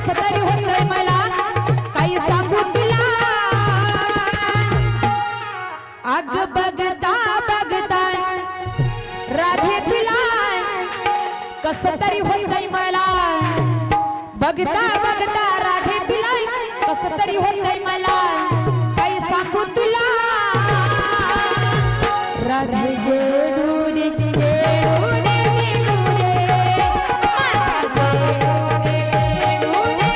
कस तरी होतंय मला काही सांगू तुला अग बघता बघता राधे तुला कस तरी होतंय मला बघता बघता राधे तुला कस तरी होतंय मला काही सांगू तुला राधे जेडू रे जेडू रे जेडू रे माझा जेडू रे जेडू रे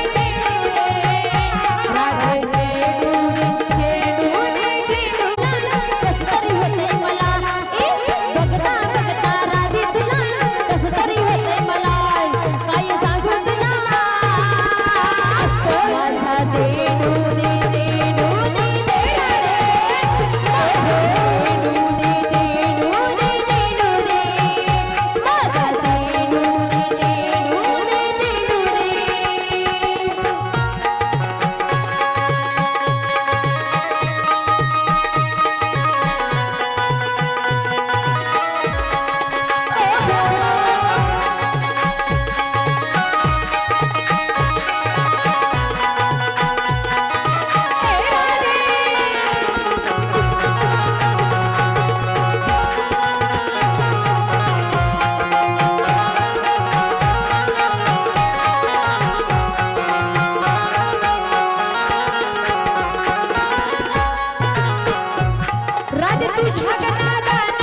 राधे जेडू रे जेडू रे जेडू कस तरी होतंय मला बघता बघता राधी तुला कस तरी होतंय मला काय सांगू तुला माझा जेडू रे जेडू रे जेडू रे जेडू रे जेडू रे जेडू रे माझा जेडू रे जेडू रे जेडू रे राधे तुझ्या गणादान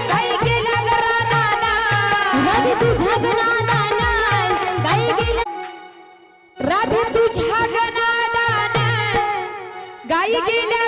काही केलं गरादान राधी तुझ्या गणादान गाई गेल्या राधे तुझ्या गणादान गाई गेल्या